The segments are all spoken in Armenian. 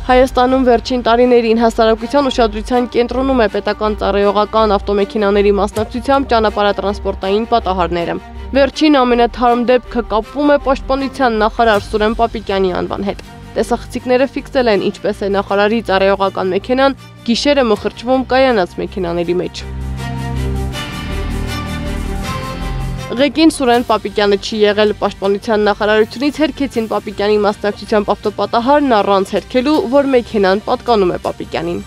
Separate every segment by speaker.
Speaker 1: Հայաստանում վերջին տարիներին հասարակության ուշադրության կենտրոնում է պետական ծառայողական ավտոմեքենաների մասնակցությամբ ճանապարհատրանսպորտային պատահարները։ Վերջին ամենաթարմ դեպքը կապվում է Պաշտպանության նախարար Սուրեն Պապիկյանի անվան հետ։ Տեսախցիկները ֆիքսել են, ինչպես է նախարարի ծառայողական մեքենան գիշերը մխրճվում կայանած մեքենաների մեջ։ Ղեկին Սուրեն Պապիկյանը չի եղել, Պաշտպանության նախարարությունից հերքեցին Պապիկյանի մասնակցությամբ ավտոպատահարն առանց հերքելու, որ մեքենան պատկանում է Պապիկյանին։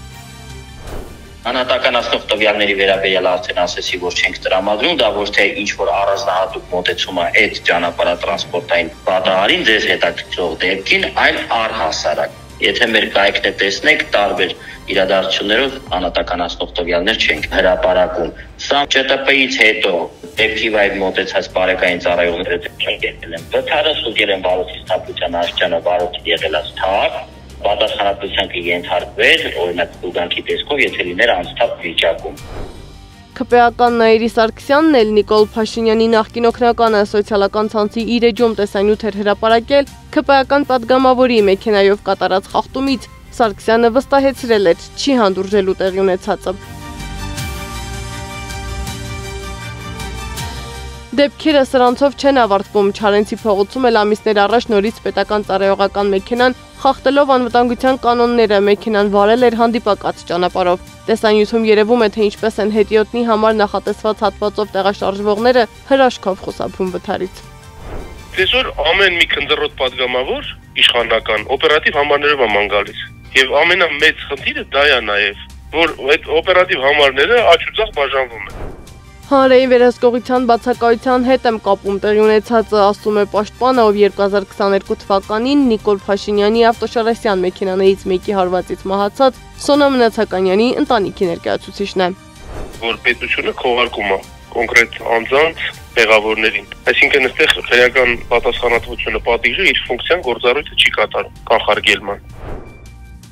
Speaker 2: Անհատականացնող տվյալների վերաբերյալ արդեն ասեցի, որ չենք տրամադրում, դա ոչ թե ինչ-որ առանձնահատուկ մոտեցում է այդ ճանապարհատրանսպորտային պատահարին ձեզ հետաքրքրող դեպքին, այլ առհասարակ։ Եթե մեր կայքն տեսնեք, տարբեր իրադարձություններով անհատականացնող տվյալներ չենք հրապարակում։ Սա ՃՏՊ-ից հետո դեպքի վայր մոտեցած բարեկային ծառայողները չեն եկել են։ Վթարը ստուգել են վարորդի ստապության աշխարհը, վարորդի եղելած թափ, պատասխանատվության կենթարկվեր, օրինակ ստուգանքի տեսքով, եթե լիներ անձթափ վիճակում։
Speaker 1: ՔՊԱ-ական Նաիրի Սարգսյանն էլ Նիկոլ Փաշինյանի նախկին օգնականը սոցիալական ցանցի իր էջում տեսանյութ էր հրապարակել ՔՊԱ-ական պատգամավորի մեքենայով կատարած խախտումից։ Սարգսյանը վստահեցրել էր, չի հանդուրժելու տեղի ունեցածը։ Դեպքերը սրանցով չեն ավարտվում, Չարենցի փողոցում էլ ամիսներ առաջ նորից պետական ծառայողական մեքենան խախտելով անվտանգության կանոնները մեքենան վարել էր հանդիպակաց ճանապարհով։ Տեսանյութում երևում է, թե ինչպես են հետիոտնի համար նախատեսված հատվածով տեղաշարժվողները հրաշքով խուսափում վթարից։
Speaker 3: Այսօր ամեն մի քնձռոտ պատգամավոր իշխանական օպերատիվ համարներով է ման գալիս։ Եվ ամենամեծ խնդիրը դա է նաև, որ այդ օպերատիվ համարները աչուձախ բաժանվում են։
Speaker 1: Հանրային վերահսկողության բացակայության հետ եմ կապում տեղի ունեցածը, ասում է պաշտպանը, ով 2022 թվականին Նիկոլ Փաշինյանի ավտոշարասյան մեքենաներից մեկի հարվածից մահացած Սոնա Մնացականյանի ընտանիքի ներկայացուցիչն է։
Speaker 3: Որ պետությունը քողարկում է կոնկրետ անձանց տեղավորներին։ Այսինքն այստեղ քրեական պատասխանատվությունը պատիժը իր ֆունկցիան գործառույթը չի կատարում կանխարգելման։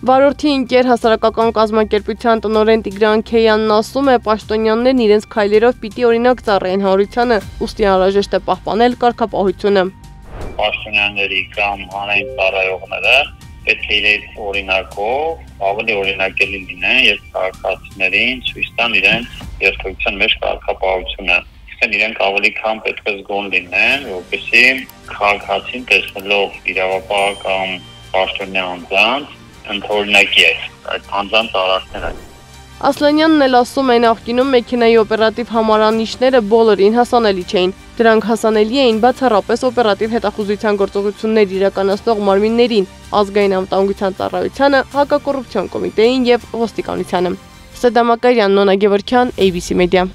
Speaker 1: Վարորդի ընկեր հասարակական կազմակերպության տնօրեն Տիգրան Քեյանն ասում է, պաշտոնյաներն իրենց քայլերով պիտի օրինակ ծառայեն հանրությանը, ուստի անհրաժեշտ է պահպանել կարգապահությունը։
Speaker 4: Պաշտոնյաների կամ հանրային ծառայողները պետք է իրենց օրինակով ավելի օրինակելի լինեն եւ քաղաքացիներին ցույց տան իրենց երթևեկության մեջ կարգապահությունը։ Իսկ իրենք ավելի քան պետք է զգոն լինեն, որպեսզի քաղաքացին տեսնելով իրավապահ կամ պաշտոնյա անձանց ընդօրինակի է այդ անձանց արարքները։
Speaker 1: Ասլանյանն էլ ասում է, նախկինում մեքենայի օպերատիվ համարանիշները բոլորին հասանելի չէին։ Դրանք հասանելի էին բացառապես օպերատիվ հետախուզության գործողություններ իրականացնող մարմիններին, ազգային անվտանգության ծառայությանը, հակակոռուպցիոն կոմիտեին եւ ոստիկանությանը։ Սեդամակարյան, Նոնա Գևորգյան, ABC Media։